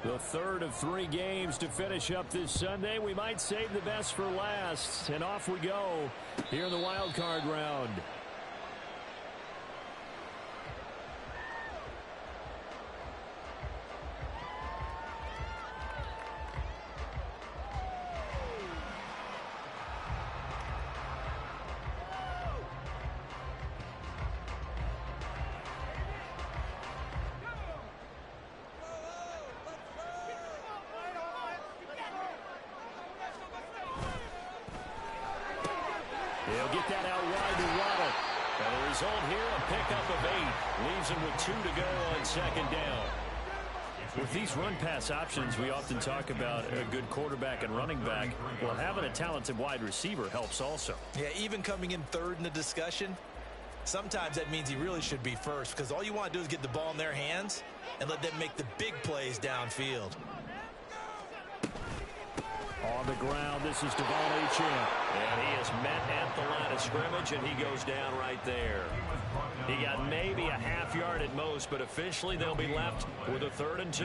The third of 3 games to finish up this Sunday. We might save the best for last. And off we go here in the wild card round. He'll get that out wide to Waddle. And the result here, a pickup of 8. Leaves him with 2 to go on second down. With these run-pass options, we often talk about a good quarterback and running back. Well, having a talented wide receiver helps also. Yeah, even coming in third in the discussion, sometimes that means he really should be first, because all you want to do is get the ball in their hands and let them make the big plays downfield. On the ground, this is Devon Achane. And he is met at the line of scrimmage, and he goes down right there. He got maybe a half yard at most, but officially they'll be left with a 3rd and 2.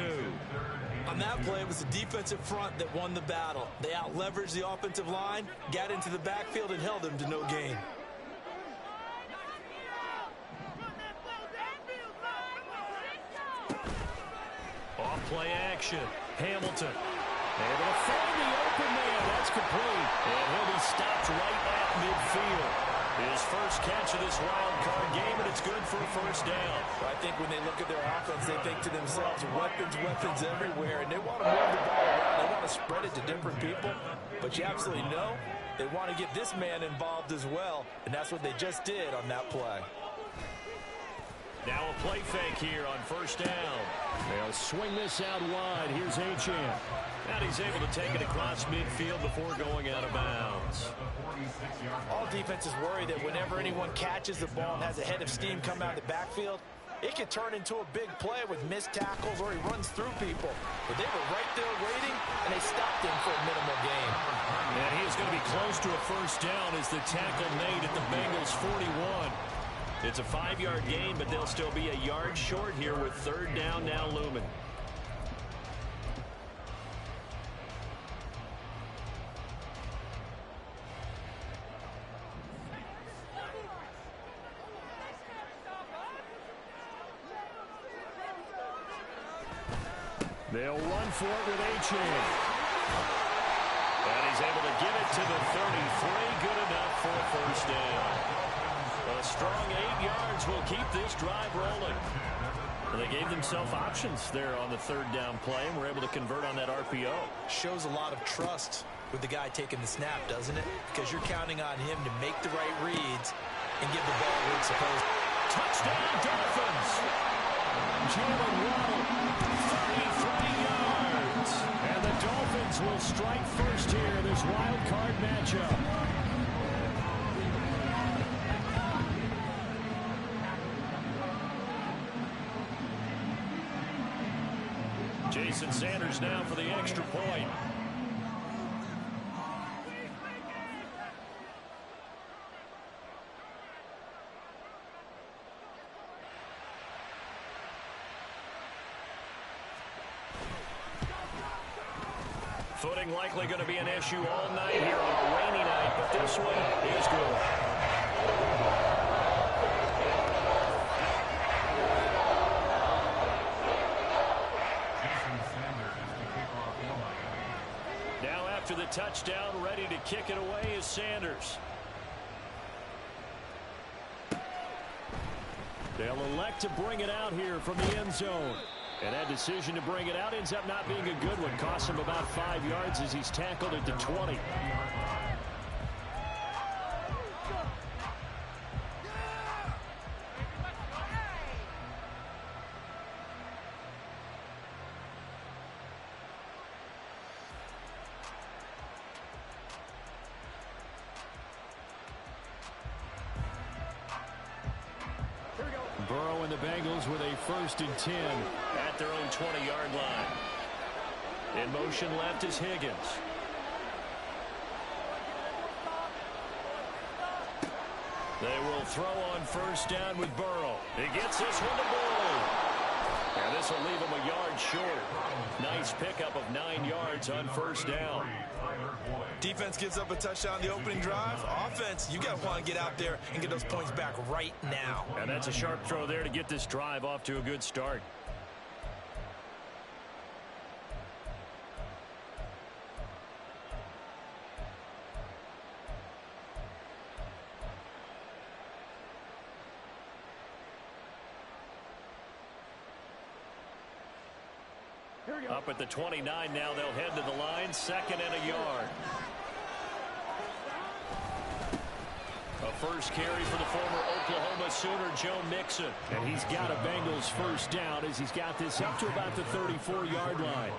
On that play, it was the defensive front that won the battle. They out-leveraged the offensive line, got into the backfield, and held them to no gain. Off play action. Hamilton. Able to find the open man. That's complete. And he'll be stopped right at midfield. His first catch of this wild card game, and it's good for a first down. I think when they look at their offense, they think to themselves, weapons, weapons everywhere, and they want to move the ball around. They want to spread it to different people. But you absolutely know they want to get this man involved as well, and that's what they just did on that play. Now a play fake here on first down. They'll swing this out wide. Here's Achane. And he's able to take it across midfield before going out of bounds. All defenses worry that whenever anyone catches the ball and has a head of steam come out of the backfield, it could turn into a big play with missed tackles or he runs through people. But they were right there waiting, and they stopped him for a minimal gain. And he is going to be close to a first down as the tackle made at the Bengals' 41. It's a 5-yard gain, but they'll still be a yard short here with 3rd down now looming. They'll run for it with Achane. And he's able to give it to the 33. Good enough for a first down. A strong 8 yards will keep this drive rolling. And they gave themselves options there on the 3rd down play, and were able to convert on that RPO. Shows a lot of trust with the guy taking the snap, doesn't it? Because you're counting on him to make the right reads and give the ball where it's supposed to. Touchdown, Dolphins! Jalen Waddle, 33 yards. And the Dolphins will strike first here in this wild card matchup. Jason Sanders now for the extra point. Footing likely going to be an issue all night here on a rainy night, but this one is good. Now after the touchdown, ready to kick it away is Sanders. They'll elect to bring it out here from the end zone. And that decision to bring it out ends up not being a good one. Costs him about 5 yards as he's tackled at the 20. Burrow and the Bengals with a 1st and 10 at their own 20-yard line. In motion left is Higgins. They will throw on first down with Burrow. He gets this one to Bull. And this will leave him a yard short. Nice pickup of 9 yards on first down. Defense gives up a touchdown the opening drive. Offense, you got to want to get out there and get those points back right now. And that's a sharp throw there to get this drive off to a good start. Up at the 29 now, they'll head to the line, 2nd and a yard. A first carry for the former Oklahoma Sooner, Joe Mixon. And he's got a Bengals first down as he's got this up to about the 34-yard line.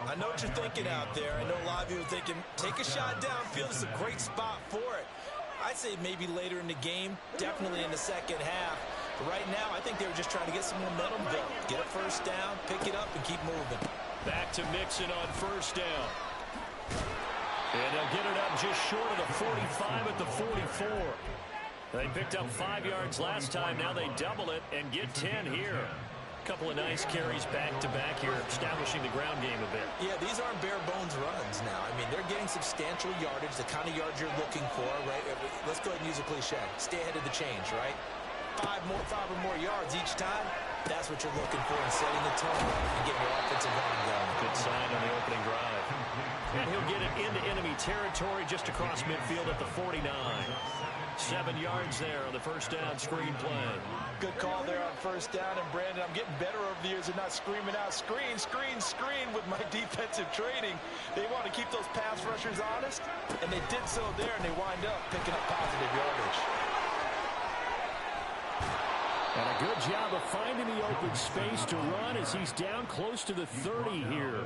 I know what you're thinking out there. I know a lot of you are thinking, take a shot downfield. It's a great spot for it. I'd say maybe later in the game, definitely in the second half. But right now, I think they were just trying to get some momentum built. Get a first down, pick it up, and keep moving. Back to Mixon on first down. And they'll get it up just short of the 45 at the 44. They picked up 5 yards last time. Now they double it and get 10 here. A couple of nice carries back-to-back here, establishing the ground game a bit. Yeah, these aren't bare-bones runs now. I mean, they're getting substantial yardage, the kind of yards you're looking for, right? Let's go ahead and use a cliche. Stay ahead of the change, right? 5 or more yards each time. That's what you're looking for in setting the tone and getting your offensive line going. Good sign on the opening drive. And he'll get it into enemy territory just across midfield at the 49. 7 yards there on the first down screen play. Good call there on first down. And Brandon, I'm getting better over the years of not screaming out screen, screen, screen with my defensive training. They want to keep those pass rushers honest, and they did so there, and they wind up picking up positive yardage. And a good job of finding the open space to run as he's down close to the 30 here.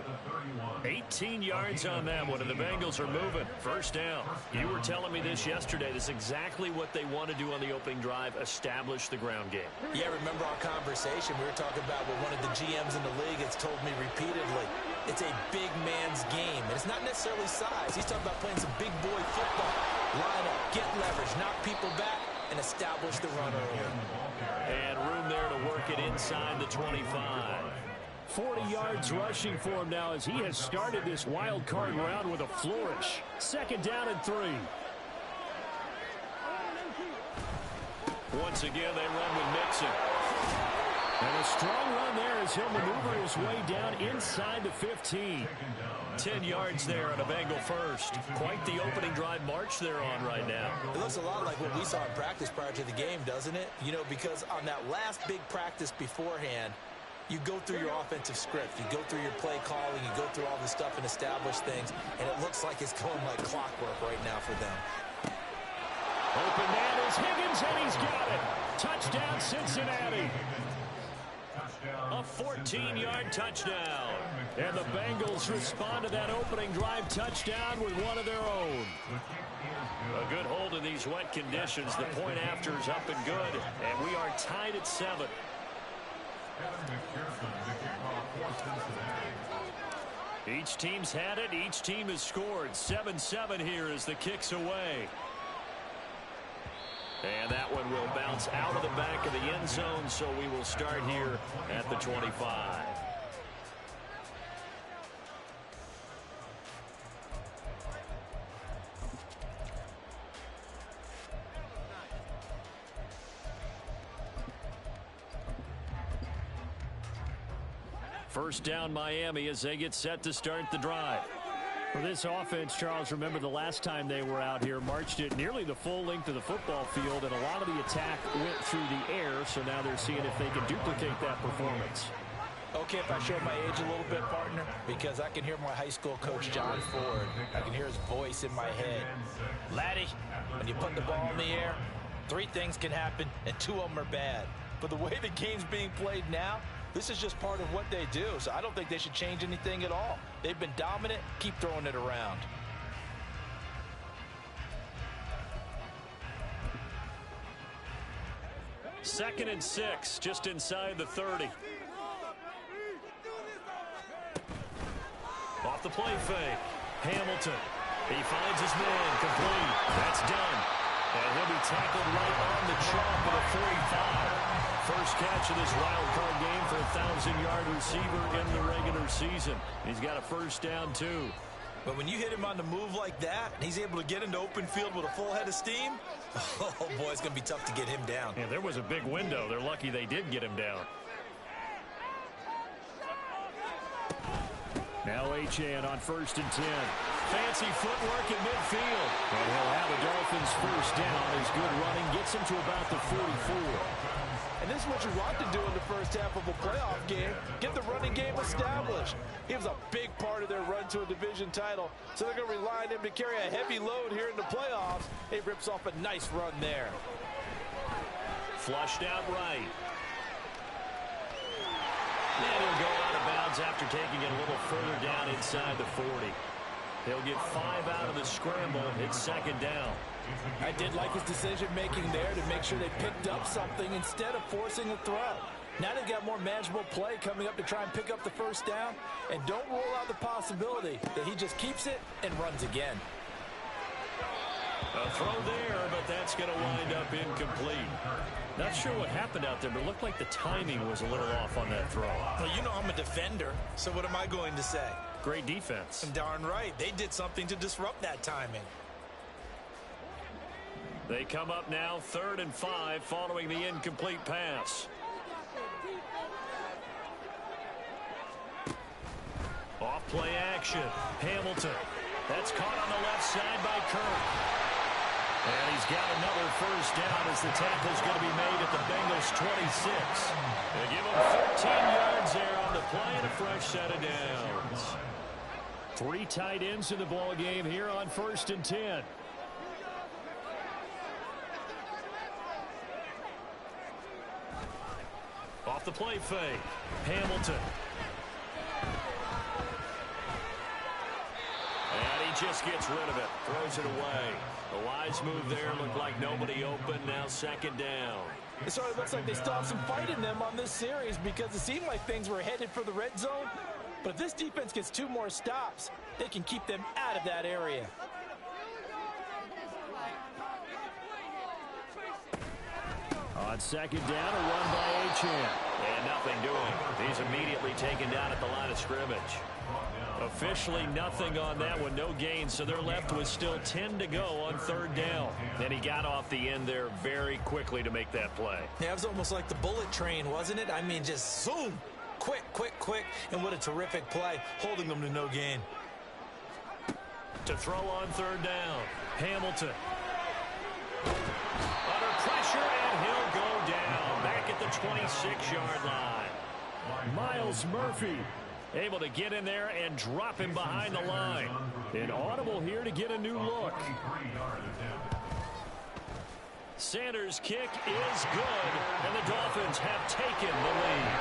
18 yards on that one, and the Bengals are moving. First down. You were telling me this yesterday. This is exactly what they want to do on the opening drive, establish the ground game. Yeah, remember our conversation. We were talking about what one of the GMs in the league has told me repeatedly. It's a big man's game, and it's not necessarily size. He's talking about playing some big boy football. Line up, get leverage, knock people back, and establish the run early. And room there to work it inside the 25. 40 yards rushing for him now as he has started this wild card round with a flourish. 2nd down and 3. Once again, they run with Mixon. And a strong run there as he'll maneuver his way down inside the 15. 10 yards there on a Bengal first. Quite the opening drive march they're on right now. It looks a lot like what we saw in practice prior to the game, doesn't it? You know, because on that last big practice beforehand, you go through your offensive script. You go through your play calling. You go through all the stuff and establish things. And it looks like it's going like clockwork right now for them. Open man is Higgins, and he's got it. Touchdown, Cincinnati. A 14-yard touchdown. And the Bengals respond to that opening drive touchdown with one of their own. A good hold in these wet conditions. The point after is up and good. And we are tied at 7. Each team's had it. Each team has scored. 7-7 here as the kick's away. And that one will bounce out of the back of the end zone, so we will start here at the 25. First down, Miami, as they get set to start the drive. For this offense, Charles, remember the last time they were out here, marched it nearly the full length of the football field, and a lot of the attack went through the air, so now they're seeing if they can duplicate that performance. Okay, if I show my age a little bit, partner, because I can hear my high school coach, John Ford. I can hear his voice in my head. Laddie, when you put the ball in the air, 3 things can happen, and 2 of them are bad. But the way the game's being played now, this is just part of what they do, so I don't think they should change anything at all. They've been dominant. Keep throwing it around. Second and 6, just inside the 30. Off the play fake. Hamilton. He finds his man complete. That's done. And he'll be tackled right on the chalk at a 45. First catch of this wild card game for a 1,000-yard receiver in the regular season. He's got a first down, too. But when you hit him on the move like that, and he's able to get into open field with a full head of steam, oh, boy, it's going to be tough to get him down. Yeah, there was a big window. They're lucky they did get him down. Now Achane on 1st and 10. Fancy footwork in midfield. And he'll have a Dolphins first down. His good running gets him to about the 44. And this is what you want to do in the first half of a playoff game. Get the running game established. He was a big part of their run to a division title. So they're going to rely on him to carry a heavy load here in the playoffs. He rips off a nice run there. Flushed out right. And he'll go out of bounds after taking it a little further down inside the 40. He'll get 5 out of the scramble. It's second down. I did like his decision-making there to make sure they picked up something instead of forcing a throw. Now they've got more manageable play coming up to try and pick up the first down. And don't rule out the possibility that he just keeps it and runs again. A throw there, but that's going to wind up incomplete. Not sure what happened out there, but it looked like the timing was a little off on that throw. Well, you know I'm a defender, so what am I going to say? Great defense. Darn right. They did something to disrupt that timing. They come up now 3rd and 5 following the incomplete pass. Off play action. Hamilton. That's caught on the left side by Kirk. And he's got another first down as the tackle's going to be made at the Bengals 26. They give him 13 yards there on the play and a fresh set of downs. 3 tight ends in the ball game here on 1st and 10. Off the play fake. Hamilton. And he just gets rid of it. Throws it away. A wise move there. Looked like nobody open. Now second down. It sort of looks like they still have some fight in them on this series because it seemed like things were headed for the red zone. But if this defense gets 2 more stops, they can keep them out of that area. On second down, a run by Achane. And nothing doing. He's immediately taken down at the line of scrimmage. Officially nothing on that one, no gain, so they're left with still 10 to go on 3rd down. And he got off the end there very quickly to make that play. Yeah, it was almost like the bullet train, wasn't it? I mean, just zoom, quick, quick, quick, and what a terrific play, holding them to no gain. To throw on 3rd down, Hamilton. Under pressure, and he'll go down back at the 26-yard line. Miles Murphy able to get in there and drop him behind the line. An audible here to get a new look. Sanders' kick is good, and the Dolphins have taken the lead.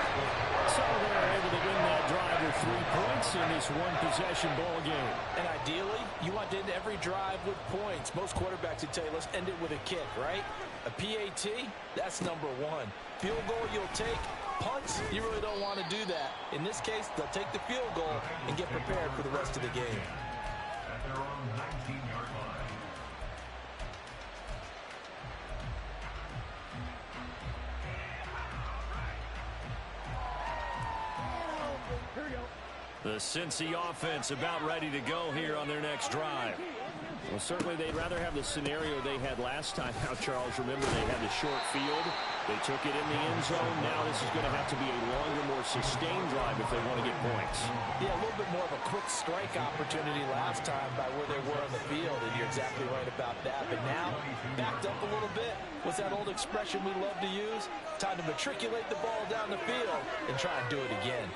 So they're able to win that drive with 3 points in this one-possession ball game. And ideally, you want to end every drive with points. Most quarterbacks would tell you, let's end it with a kick, right? A PAT, that's number 1. Field goal you'll take. Punts, you really don't want to do that. In this case, they'll take the field goal and get prepared for the rest of the game. At their own 19-yard line. The Cincy offense about ready to go here on their next drive. Well, certainly they'd rather have the scenario they had last time. Now, Charles, remember they had the short field. They took it in the end zone. Now this is going to have to be a longer, more sustained drive if they want to get points. Yeah, a little bit more of a quick strike opportunity last time by where they were on the field, and you're exactly right about that. But now, backed up a little bit. What's that old expression we love to use? Time to matriculate the ball down the field and try and do it again.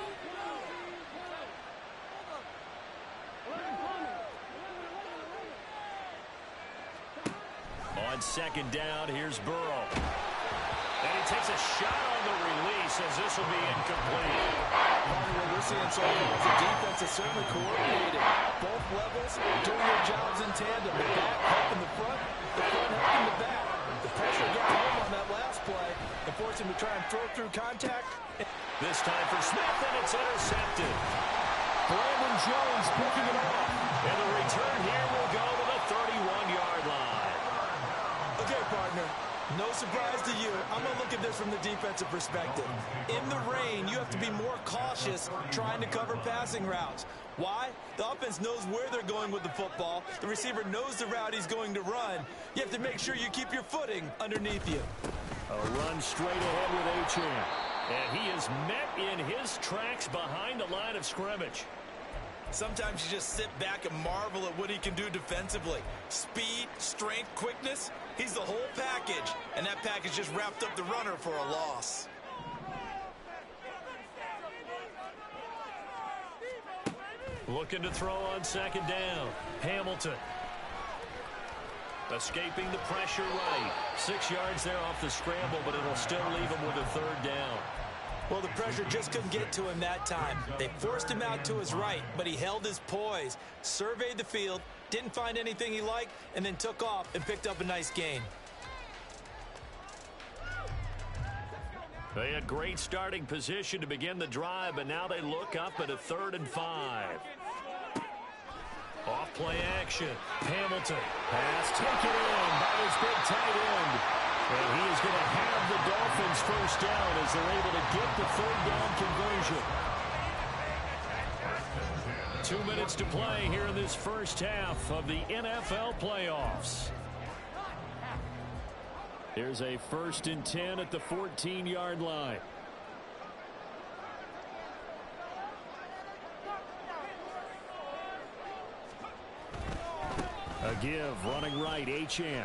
On second down, here's Burrow. And he takes a shot on the release as this will be incomplete. What we're seeing so far is the defense is certainly coordinated. Both levels doing their jobs in tandem. The back helping the front helping the back. The pressure got home on that last play and forced him to try and throw through contact. This time for Smith, and it's intercepted. Brandon Jones picking it off. And the return here will go to the 31-yard line. A Okay, partner. No surprise to you. I'm going to look at this from the defensive perspective. In the rain, you have to be more cautious trying to cover passing routes. Why? The offense knows where they're going with the football. The receiver knows the route he's going to run. You have to make sure you keep your footing underneath you. A run straight ahead with Achane. And he is met in his tracks behind the line of scrimmage. Sometimes you just sit back and marvel at what he can do defensively. Speed, strength, quickness. He's the whole package. And that package just wrapped up the runner for a loss. Looking to throw on second down. Hamilton. Escaping the pressure right. 6 yards there off the scramble, but it'll still leave him with a third down. Well, the pressure just couldn't get to him that time. They forced him out to his right, but he held his poise, surveyed the field, didn't find anything he liked, and then took off and picked up a nice gain. They had great starting position to begin the drive, but now they look up at a 3rd and 5. Off play action. Hamilton. Pass taken in by his big tight end. And he is going to have the Dolphins first down as they're able to get the 3rd down conversion. 2 minutes to play here in this first half of the NFL playoffs. Here's a 1st and 10 at the 14-yard line. A give, running right, Achane.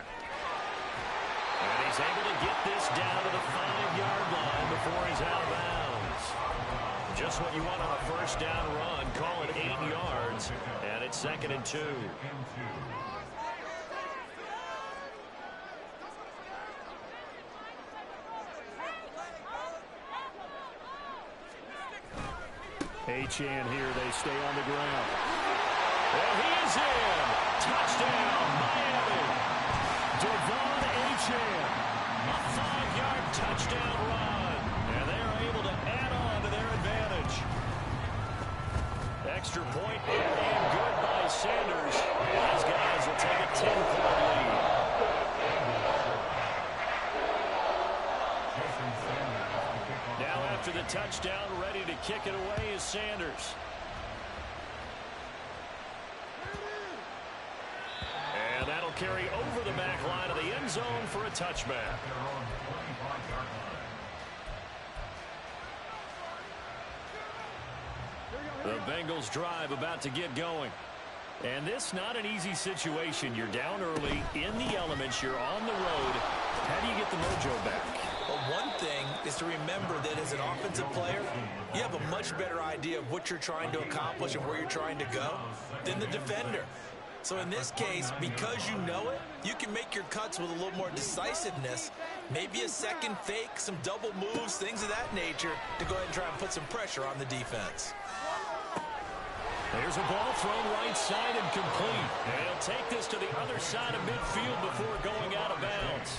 And he's able to get this down to the 5-yard line before he's out of bounds. Just what you want on a first down run. Call it 8 yards, and it's 2nd and 2. Achane here, they stay on the ground. And he is in. Touchdown, Miami. Devon Achane. A 5-yard touchdown run. And they're able to add on to their advantage. Extra point and good by Sanders. These guys will take a 10-point lead. Now after the touchdown, ready to kick it away is Sanders. And that'll carry over the back line of the end zone for a touchback. The Bengals drive about to get going. And this not an easy situation. You're down early, in the elements, you're on the road. How do you get the mojo back? Well, one thing is to remember that as an offensive player, you have a much better idea of what you're trying to accomplish and where you're trying to go than the defender. So in this case, because you know it, you can make your cuts with a little more decisiveness, maybe a second fake, some double moves, things of that nature, to go ahead and try and put some pressure on the defense. There's a ball thrown right side and complete. And he'll take this to the other side of midfield before going out of bounds.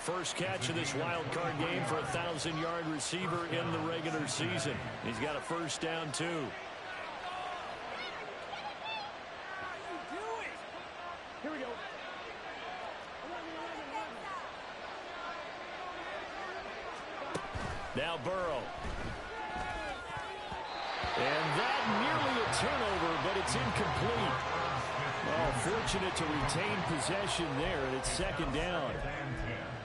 First catch of this wild card game for a 1,000-yard receiver in the regular season. He's got a first down, too. Here we go. Now Burrow. And that nearly a turnover, but it's incomplete. Oh, fortunate to retain possession there, and it's 2nd down.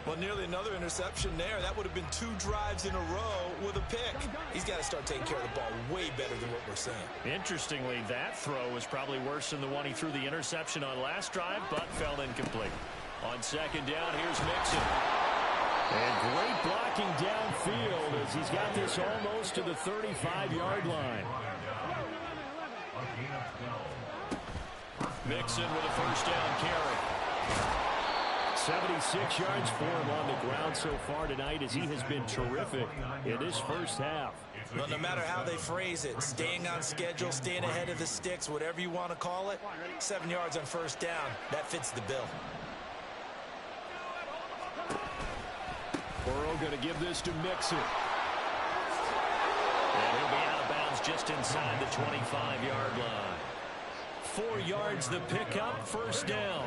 Well, nearly another interception there. That would have been 2 drives in a row with a pick. He's got to start taking care of the ball way better than what we're seeing. Interestingly, that throw was probably worse than the one he threw the interception on last drive, but fell incomplete. On 2nd down, here's Mixon. And great blocking downfield as he's got this almost to the 35-yard line. Mixon with a first down carry. 76 yards for him on the ground so far tonight as he has been terrific in this first half. Well, no matter how they phrase it, staying on schedule, staying ahead of the sticks, whatever you want to call it, 7 yards on first down, that fits the bill. Burrow going to give this to Mixon. And he'll be out of bounds just inside the 25-yard line. 4 yards the pickup, first down.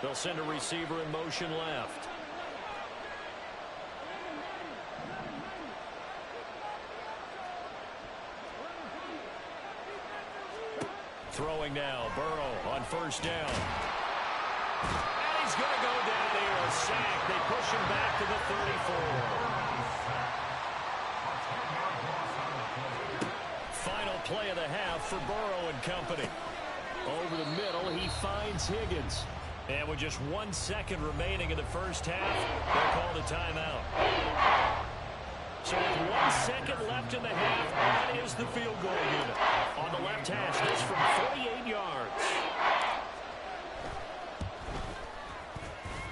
They'll send a receiver in motion left. Throwing now, Burrow on first down. And he's going to go down here, a sack. They push him back to the 34. Final play of the half for Burrow and company. Over the middle, he finds Higgins. And with just 1 second remaining in the first half, they're called a timeout. So with 1 second left in the half, that is the field goal unit. On the left hash, this from 48 yards.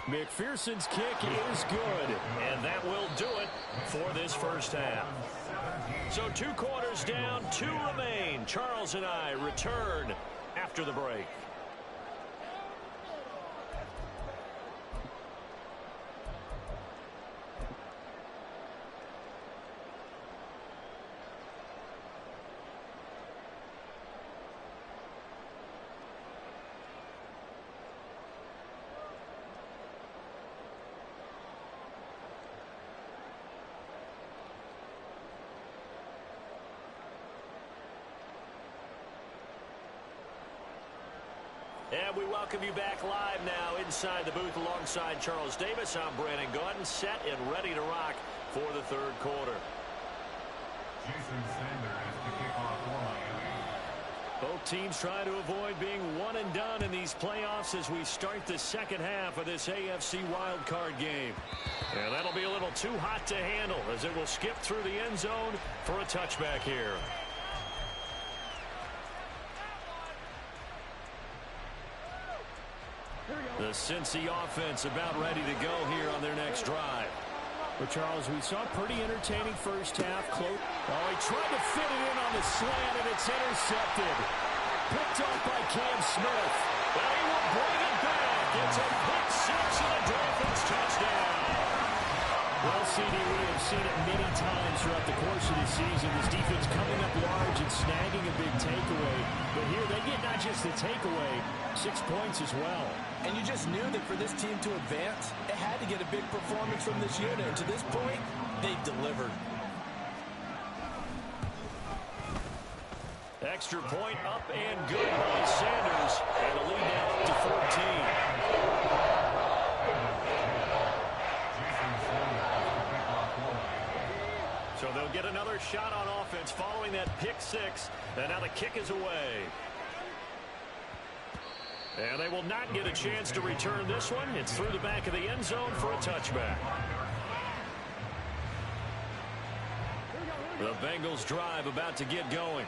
McPherson's kick is good, and that will do it for this first half. So 2 quarters down, 2 remain. Charles and I return after the break. And we welcome you back live now inside the booth alongside Charles Davis. I'm Brandon Gaudin, set and ready to rock for the third quarter. Jason Sanders to kick off for Miami. Both teams try to avoid being one and done in these playoffs as we start the second half of this AFC Wildcard game. And that'll be a little too hot to handle as it will skip through the end zone for a touchback here. The Cincy offense about ready to go here on their next drive. Well, Charles, we saw a pretty entertaining first half. Oh, he tried to fit it in on the slant, and it's intercepted. Picked off by Cam Smith. Well, he will bring it back. It's a pick six and a Dolphins touchdown. Well, CD, we have seen it many times throughout the course of the season. This defense coming up large and snagging a big takeaway. But here they get not just the takeaway, 6 points as well. And you just knew that for this team to advance, it had to get a big performance from this unit. And to this point, they've delivered. Extra point up and good by Sanders. And a lead now up to 14. So they'll get another shot on offense following that pick six. And now the kick is away. And they will not get a chance to return this one. It's through the back of the end zone for a touchback. The Bengals drive about to get going.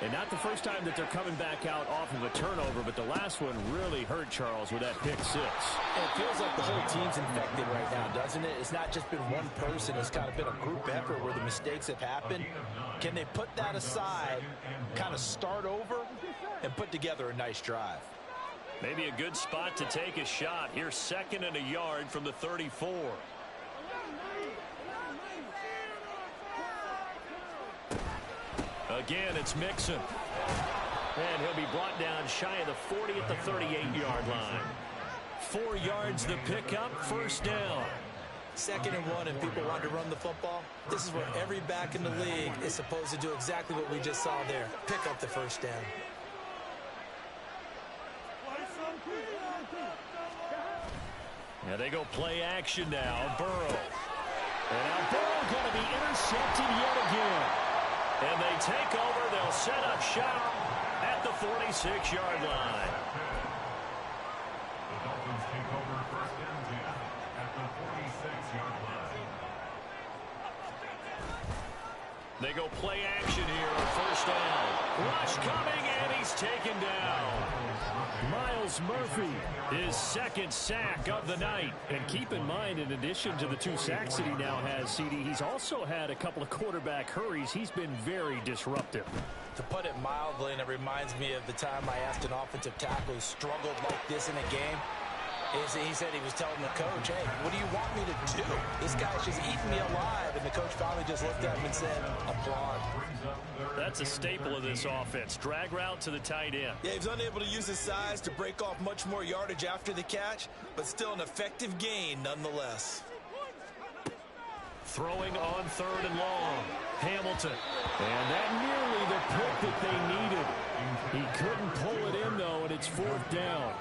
And not the first time that they're coming back out off of a turnover, but the last one really hurt Charles with that pick six. It feels like the whole team's infected right now, doesn't it? It's not just been one person. It's kind of been a group effort where the mistakes have happened. Can they put that aside, kind of start over, and put together a nice drive? Maybe a good spot to take a shot. Here's 2nd and a yard from the 34. Again, it's Mixon. And he'll be brought down shy of the 40 at the 38-yard line. 4 yards the pickup, first down. 2nd and 1, and people want to run the football. This is where every back in the league is supposed to do exactly what we just saw there. Pick up the first down. Yeah, they go play action now. Burrow. And now Burrow going to be intercepted yet again. And they take over. They'll set up shop at the 46-yard line. The Dolphins take over 1st and 10 at the 46-yard line. They go play action here on first down. Rush coming, and he's taken down. Miles Murphy. His 2nd sack of the night. And keep in mind, in addition to the 2 sacks that he now has, CD, he's also had a couple of quarterback hurries. He's been very disruptive. To put it mildly, and it reminds me of the time I asked an offensive tackle who struggled like this in a game. He said he was telling the coach, hey, what do you want me to do? This guy's just eating me alive. And the coach finally just looked at him and said, applaud. That's a staple of this offense. Drag route to the tight end. Yeah, he was unable to use his size to break off much more yardage after the catch, but still an effective gain nonetheless. Throwing on 3rd and long. Hamilton. And that nearly the pick that they needed. He couldn't pull it in, though, and it's 4th down.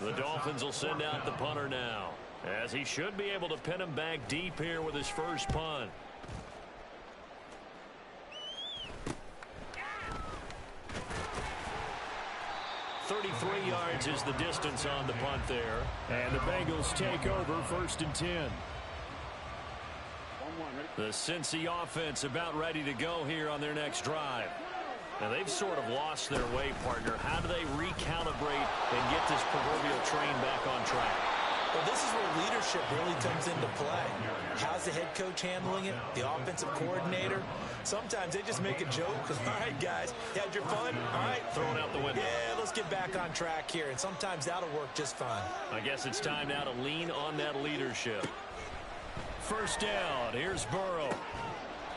The Dolphins will send out the punter now, as he should be able to pin him back deep here with his first punt. .33 yards is the distance on the punt there. And the Bengals take over 1st and 10. The Cincy offense about ready to go here on their next drive. Now, they've sort of lost their way, partner. How do they recalibrate and get this proverbial train back on track? Well, this is where leadership really comes into play. How's the head coach handling it? The offensive coordinator? Sometimes they just make a joke. All right, guys, you had your fun? All right. Throw it out the window. Yeah, let's get back on track here. And sometimes that'll work just fine. I guess it's time now to lean on that leadership. 1st down. Here's Burrow.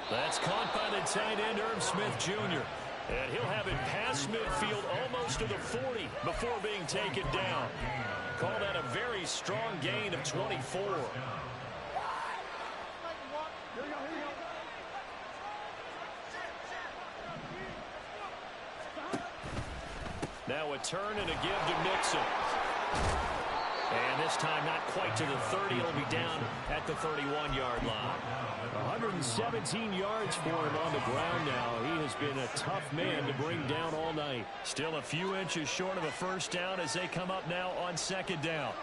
That's caught by the tight end, Irv Smith Jr. And he'll have it past midfield almost to the 40 before being taken down. Call that a very strong gain of 24. Now a turn and a give to Mixon. And this time not quite to the 30. It'll be down at the 31-yard line. 117 yards for him on the ground now. He has been a tough man to bring down all night. Still a few inches short of a first down as they come up now on 2nd down.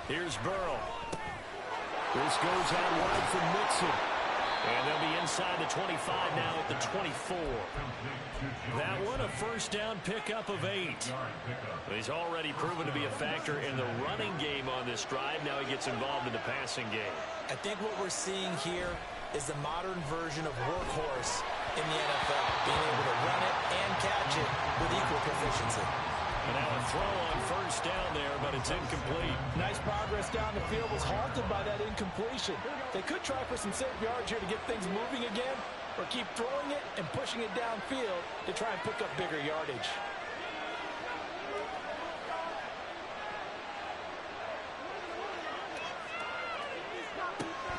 Here's Burrow. This goes out wide from Mixon. And they'll be inside the 25 now at the 24. That one a first down pickup of 8. He's already proven to be a factor in the running game on this drive. Now he gets involved in the passing game. I think what we're seeing here is the modern version of workhorse in the NFL, being able to run it and catch it with equal proficiency. And now a throw on first down there, but it's incomplete. Nice progress down the field, was halted by that incompletion. They could try for some safe yards here to get things moving again, or keep throwing it and pushing it downfield to try and pick up bigger yardage.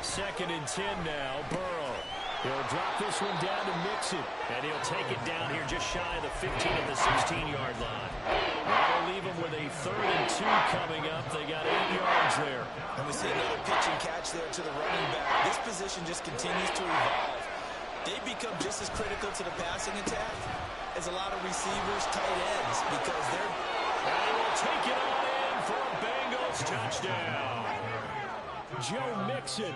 Second and 10 now, Burrow. He'll drop this one down to Mixon. And he'll take it down here just shy of the 15 of the 16-yard line. That'll leave them with a 3rd and 2 coming up. They got 8 yards there. And we see another pitch and catch there to the running back. This position just continues to evolve. They become just as critical to the passing attack as a lot of receivers, tight ends, because they're... And he will take it on in for a Bengals touchdown. Joe Mixon.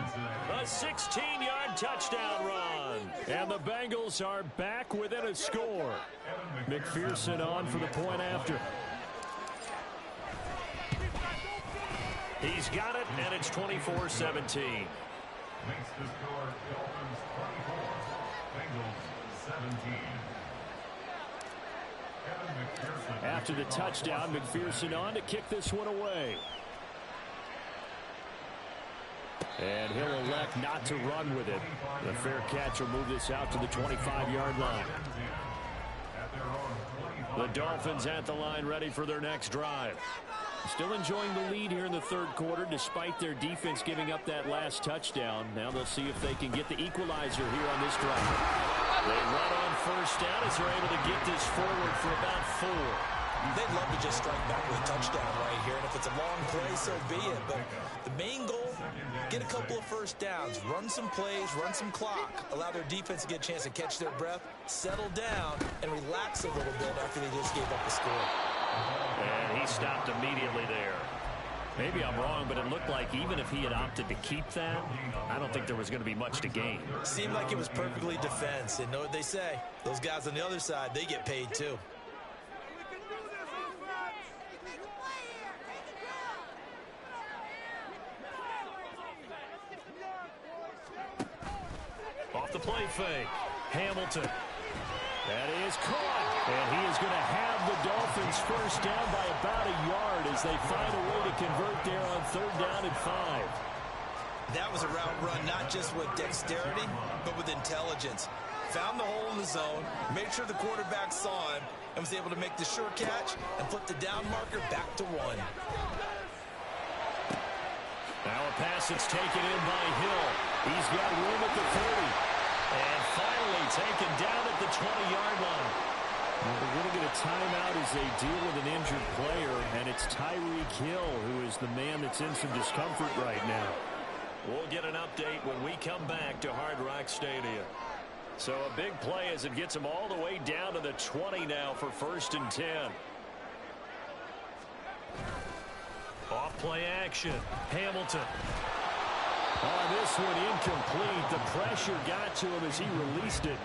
A 16-yard touchdown run. And the Bengals are back within a score. McPherson on for the point after. He's got it, and it's 24-17. Makes the score Dolphins 24, Bengals 17. After the touchdown, McPherson on to kick this one away. And he'll elect not to run with it. The fair catch will move this out to the 25-yard line. The Dolphins at the line ready for their next drive. Still enjoying the lead here in the 3rd quarter despite their defense giving up that last touchdown. Now they'll see if they can get the equalizer here on this drive. They run on first down as they're able to get this forward for about 4. They'd love to just strike back with a touchdown right here, and if it's a long play, so be it. But the main goal, get a couple of first downs, run some plays, run some clock, allow their defense to get a chance to catch their breath, settle down, and relax a little bit after they just gave up the score. And he stopped immediately there. Maybe I'm wrong, but it looked like even if he had opted to keep that, I don't think there was going to be much to gain. Seemed like it was perfectly defense, and know what they say. Those guys on the other side, they get paid too. play fake. Hamilton. That is caught. And he is going to have the Dolphins first down by about a yard as they find a way to convert there on 3rd down and 5. That was a route run not just with dexterity, but with intelligence. Found the hole in the zone, made sure the quarterback saw him, and was able to make the sure catch and flip the down marker back to 1. Now a pass that's taken in by Hill. He's got room at the 30. And finally taken down at the 20-yard line. Well, they're going to get a timeout as they deal with an injured player, and it's Tyreek Hill who is the man that's in some discomfort right now. We'll get an update when we come back to Hard Rock Stadium. So a big play as it gets him all the way down to the 20 now for 1st and 10. Off play action. Hamilton. Oh, this one incomplete. The pressure got to him as he released it.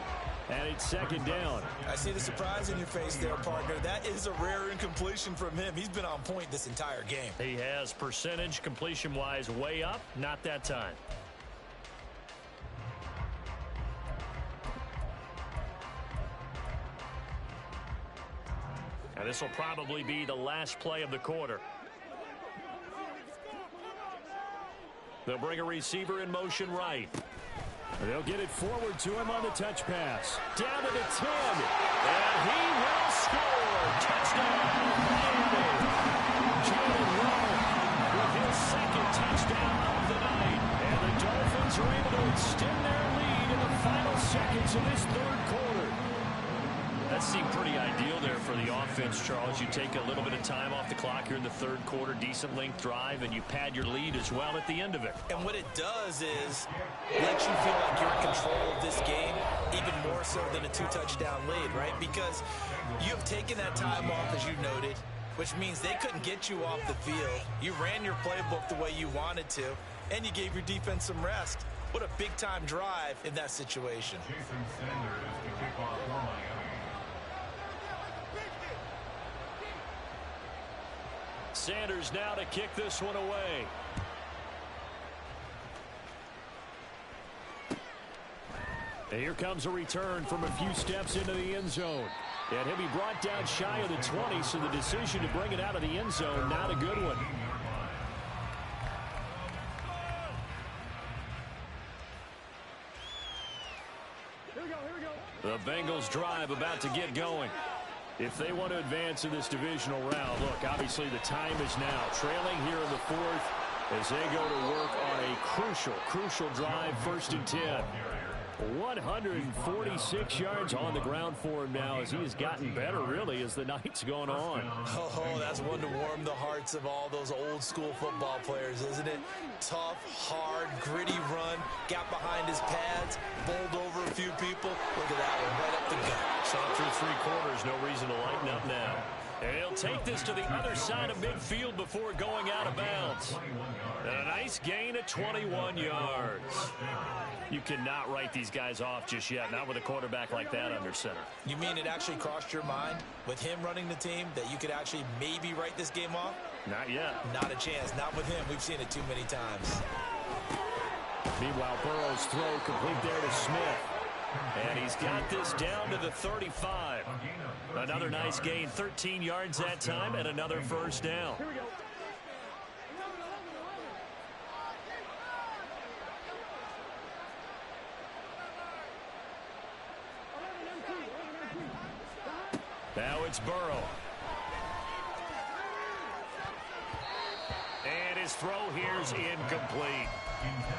And it's 2nd down. I see the surprise in your face there, partner. That is a rare incompletion from him. He's been on point this entire game. He has percentage completion-wise way up. Not that time. And this will probably be the last play of the quarter. They'll bring a receiver in motion right. They'll get it forward to him on the touch pass. Down to the 10. And he will score. Touchdown, Miami. Jalen Rowe with his 2nd touchdown of the night. And the Dolphins are able to extend their lead in the final seconds of this 3rd quarter. That seemed pretty ideal there for the offense, Charles. You take a little bit of time off the clock here in the 3rd quarter, decent length drive, and you pad your lead as well at the end of it. And what it does is let you feel like you're in control of this game, even more so than a 2-touchdown lead, right? Because you have taken that time off, as you noted, which means they couldn't get you off the field. You ran your playbook the way you wanted to, and you gave your defense some rest. What a big-time drive in that situation. Jason Sanders to kick off for Miami. Sanders now to kick this one away. And here comes a return from a few steps into the end zone. And he'll be brought down shy of the 20, so the decision to bring it out of the end zone, not a good one. The Bengals drive about to get going. If they want to advance in this divisional round, look, obviously the time is now. Trailing here in the 4th as they go to work on a crucial drive, 1st and 10. 146 yards on the ground for him now as he has gotten better, really, as the night's gone on. Oh, that's one to warm the hearts of all those old school football players, isn't it? Tough, hard, gritty run, got behind his pads, bowled over a few people. Look at that one, right up the gut. Saw through 3 quarters, no reason to lighten up now. And he'll take this to the other side of midfield before going out of bounds. And a nice gain of 21 yards. You cannot write these guys off just yet, not with a quarterback like that under center. You mean it actually crossed your mind with him running the team that you could actually maybe write this game off? Not yet. Not a chance. Not with him. We've seen it too many times. Meanwhile, Burrow's throw complete there to Smith. And he's got this down to the 35. Another nice gain, 13 yards that time, and another 1st down. Now it's Burrow. And his throw here's incomplete.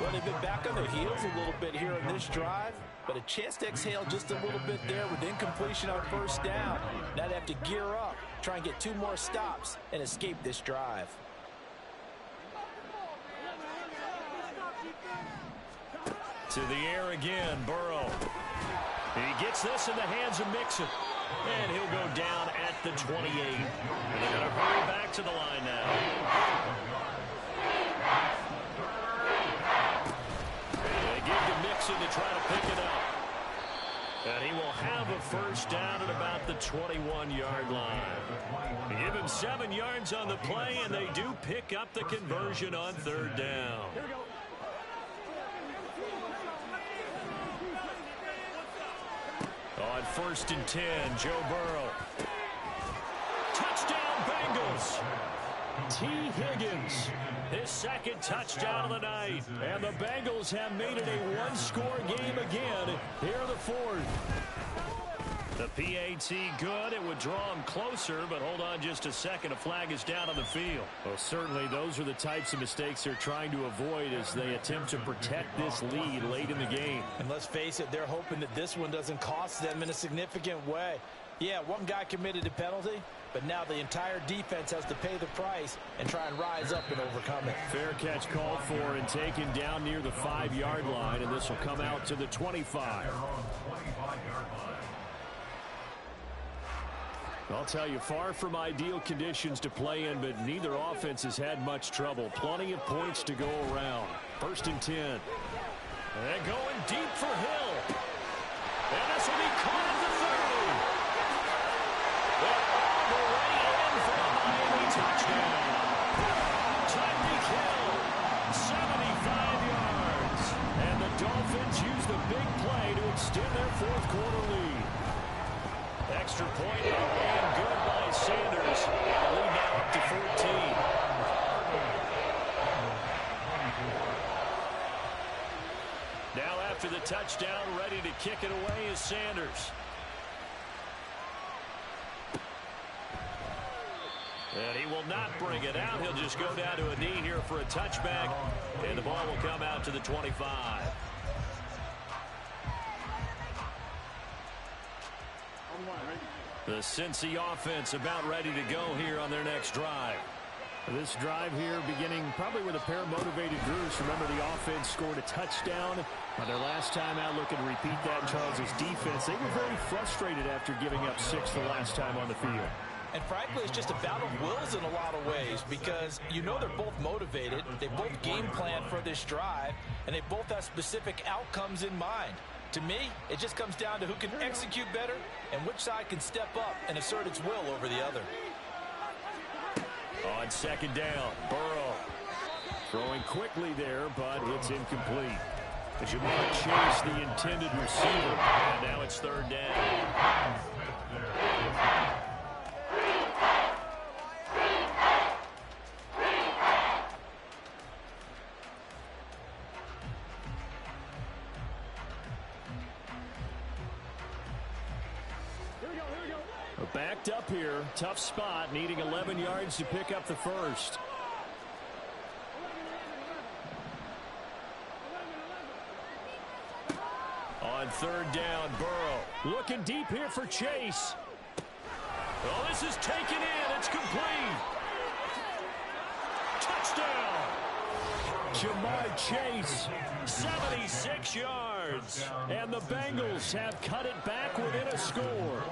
Well, they've been back on their heels a little bit here in this drive, but a chance to exhale just a little bit there with incompletion on 1st down. Now they have to gear up, try and get 2 more stops, and escape this drive. To the air again, Burrow. He gets this in the hands of Mixon. And he'll go down at the 28. And they're going to hurry back to the line now. They give to Mixon to try to pick it up. And he will have a 1st down at about the 21-yard line. They give him 7 yards on the play, and they do pick up the conversion on 3rd down. 1st and 10. Joe Burrow. Touchdown, Bengals. T. Higgins, his 2nd touchdown of the night. And the Bengals have made it a one-score game again here in the 4th. The PAT good. It would draw him closer, but hold on just a second. A flag is down on the field. Well, certainly those are the types of mistakes they're trying to avoid as they attempt to protect this lead late in the game. And let's face it, they're hoping that this one doesn't cost them in a significant way. Yeah, one guy committed a penalty, but now the entire defense has to pay the price and try and rise up and overcome it. Fair catch called for and taken down near the 5-yard line, and this will come out to the 25. I'll tell you, far from ideal conditions to play in, but neither offense has had much trouble. Plenty of points to go around. 1st and 10. And going deep for Hill. And this will be caught at the 30. And all the way in for a Miami touchdown. Tyreek Hill, 75 yards. And the Dolphins use the big play to extend their 4th quarter lead. Extra point and good by Sanders. The lead now up to 14. Now after the touchdown, ready to kick it away is Sanders. And he will not bring it out. He'll just go down to a knee here for a touchback. And the ball will come out to the 25. The Cincy offense about ready to go here on their next drive. This drive here beginning probably with a pair of motivated Drews. Remember, the offense scored a touchdown on their last time out. Looking to repeat that. Charles's defense, they were very frustrated after giving up 6 the last time on the field. And frankly, it's just a battle of wills in a lot of ways because you know they're both motivated. They both game plan for this drive, and they both have specific outcomes in mind. To me, it just comes down to who can execute better and which side can step up and assert its will over the other. On 2nd down, Burrow. Throwing quickly there, but it's incomplete. Jamar Chase, the intended receiver. And now it's 3rd down. Backed up here, tough spot, needing 11 yards to pick up the 1st. On 3rd down, Burrow. Looking deep here for Chase. Oh, this is taken in. It's complete. Touchdown. Jamar Chase. 76 yards. And the Bengals have cut it back within a score.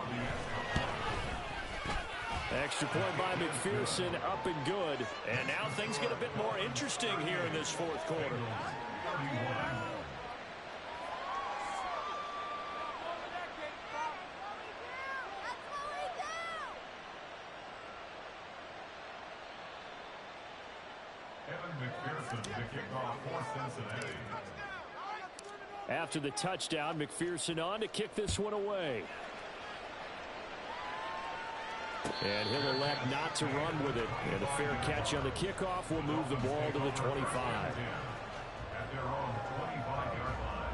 Extra point by McPherson, up and good. And now things get a bit more interesting here in this 4th quarter. McPherson to kick off for Cincinnati. After the touchdown, McPherson on to kick this one away. And he'll elect not to run with it. And a fair catch on the kickoff will move the ball to the 25. At their own 25-yard line.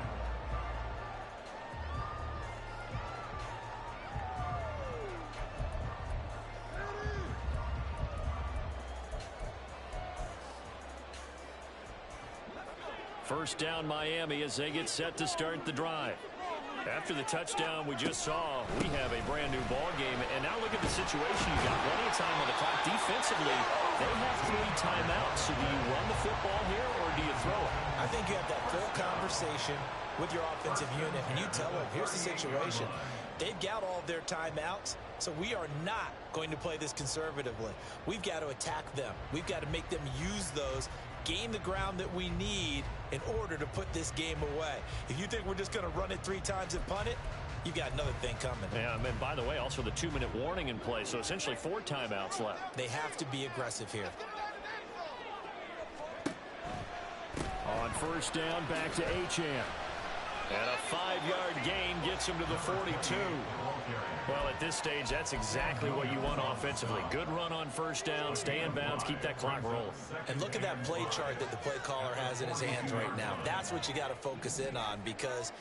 First down, Miami, as they get set to start the drive. After the touchdown we just saw, we have a brand new ball game. And now look at the situation. You got plenty of time on the clock. Defensively, they have 3 timeouts. So do you run the football here or do you throw it? I think you have that full conversation with your offensive unit, and you tell them, here's the situation. They've got all of their timeouts, so we are not going to play this conservatively. We've got to attack them. We've got to make them use those, gain the ground that we need in order to put this game away. If you think we're just going to run it 3 times and punt it, you've got another thing coming. Yeah, and by the way, also the 2-minute warning in play, so essentially 4 timeouts left. They have to be aggressive here. On first down, back to Achane. And a 5-yard gain gets him to the 42. Well, at this stage, that's exactly what you want offensively. Good run on first down, stay in bounds, keep that clock rolling. And look at that play chart that the play caller has in his hands right now. That's what you got to focus in on, because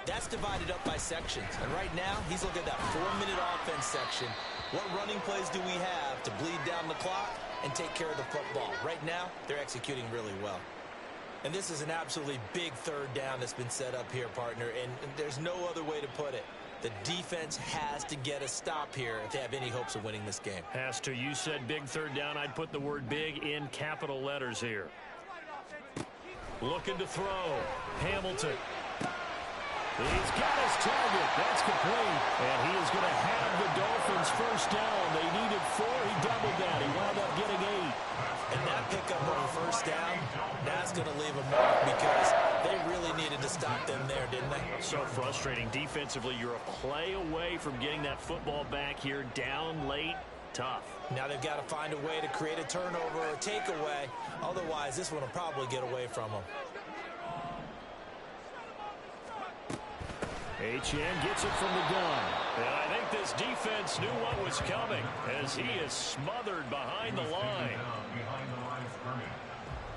that's divided up by sections. And right now, he's looking at that 4-minute offense section. What running plays do we have to bleed down the clock and take care of the football? Right now, they're executing really well. And this is an absolutely big third down that's been set up here, partner, and there's no other way to put it. The defense has to get a stop here if they have any hopes of winning this game. Has to. You said big third down. I'd put the word big in capital letters here. Looking to throw. Hamilton. He's got his target. That's complete. And he is going to have the Dolphins first down. They needed 4. He doubled that. He wound up getting 8. And that pickup on first down, that's going to leave a mark, because they really needed to stop them there, didn't they? So frustrating. Defensively, you're a play away from getting that football back here. Down late. Tough. Now they've got to find a way to create a turnover or a takeaway. Otherwise, this one will probably get away from them. HN gets it from the gun. And I think this defense knew what was coming, as he is smothered behind the line. Behind the line of scrimmage.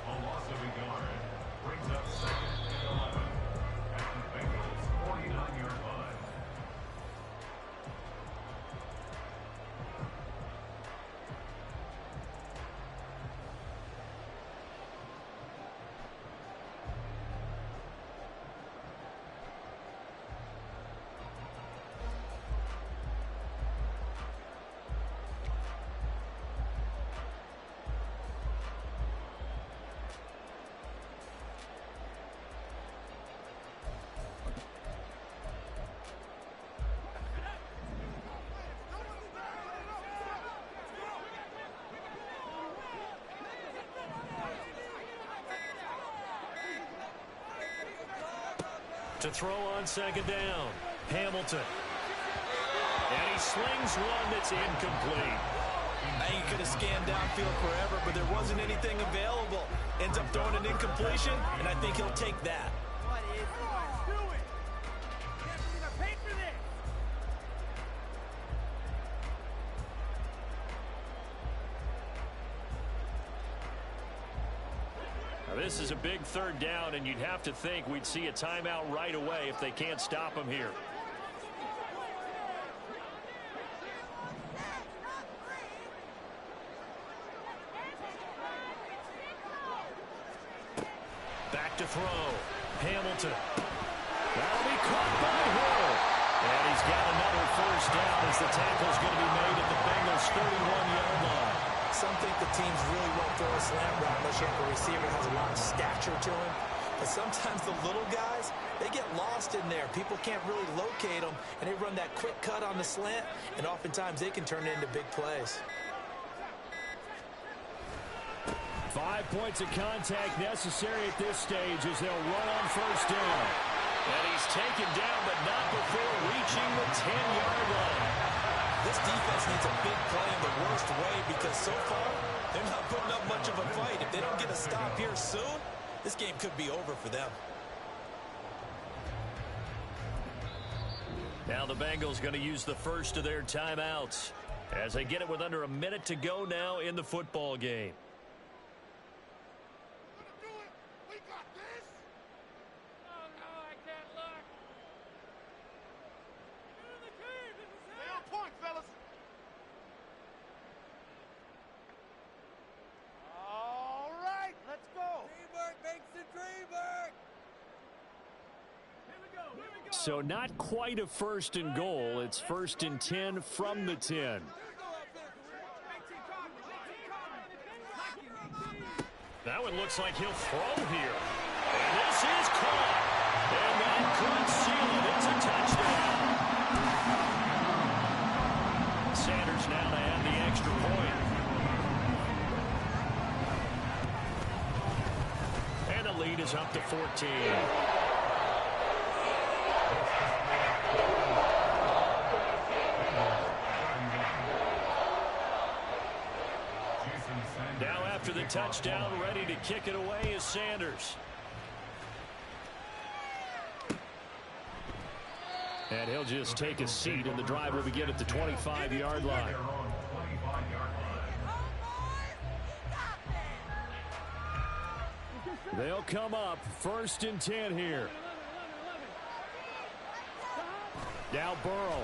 A loss of a yard brings up 2nd and 11 at the Bengals' 49-yard line. To throw on second down. Hamilton. And he slings one that's incomplete. I think he could have scanned downfield forever, but there wasn't anything available. Ends up throwing an incompletion, and I think he'll take that. This is a big third down, and you'd have to think we'd see a timeout right away if they can't stop him here. Back to throw. Hamilton. That'll be caught by Hill. And he's got another first down as the tackle's going to be made at the Bengals' 31-yard line. Some think the teams really won't throw a slant route unless you have a receiver who has a lot of stature to him. But sometimes the little guys, they get lost in there. People can't really locate them, and they run that quick cut on the slant, and oftentimes they can turn it into big plays. 5 points of contact necessary at this stage as they'll run on first down. And he's taken down, but not before reaching the 10-yard line. This defense needs a big play in the worst way, because so far, they're not putting up much of a fight. If they don't get a stop here soon, this game could be over for them. Now the Bengals going to use the first of their timeouts as they get it with under a minute to go now in the football game. So not quite a first and goal. It's 1st and 10 from the 10. That one looks like he'll throw here. And this is caught. And that could seal it. It's a touchdown. Sanders now to add the extra point. And the lead is up to 14. Now after the touchdown, ready to kick it away is Sanders. And he'll just take a seat, and the drive will begin at the 25-yard line. They'll come up 1st and 10 here. Now Burrow.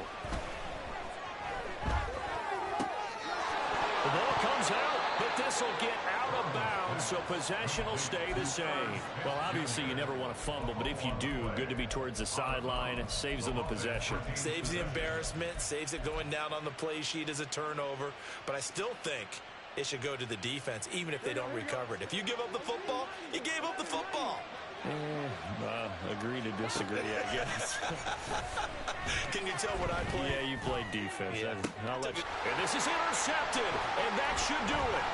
The ball comes out, but this will get out of bounds, so possession will stay the same. Well, obviously you never want to fumble, but if you do, good to be towards the sideline. It saves them the possession. Saves the embarrassment, saves it going down on the play sheet as a turnover. But I still think it should go to the defense, even if they don't recover it. If you give up the football, you gave up the football. Agree to disagree, I guess. Can you tell what I play? Yeah, you played defense. Yeah. And this is intercepted, and that should do it.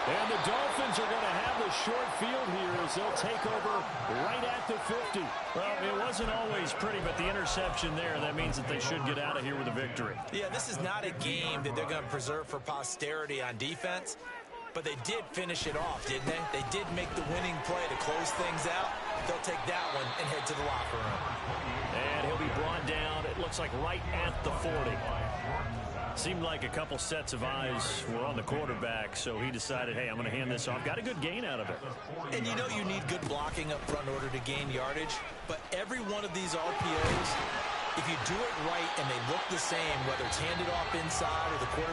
And the Dolphins are going to have the short field here as they'll take over right at the 50. Well, it wasn't always pretty, but the interception there, that means that they should get out of here with a victory. Yeah, this is not a game that they're going to preserve for posterity on defense. But they did finish it off, didn't they? They did make the winning play to close things out. They'll take that one and head to the locker room. And he'll be brought down, it looks like right at the 40. Seemed like a couple sets of eyes were on the quarterback, so he decided, hey, I'm going to hand this off. Got a good gain out of it. And you know you need good blocking up front in order to gain yardage. But every one of these RPOs, if you do it right and they look the same, whether it's handed off inside or the quarterback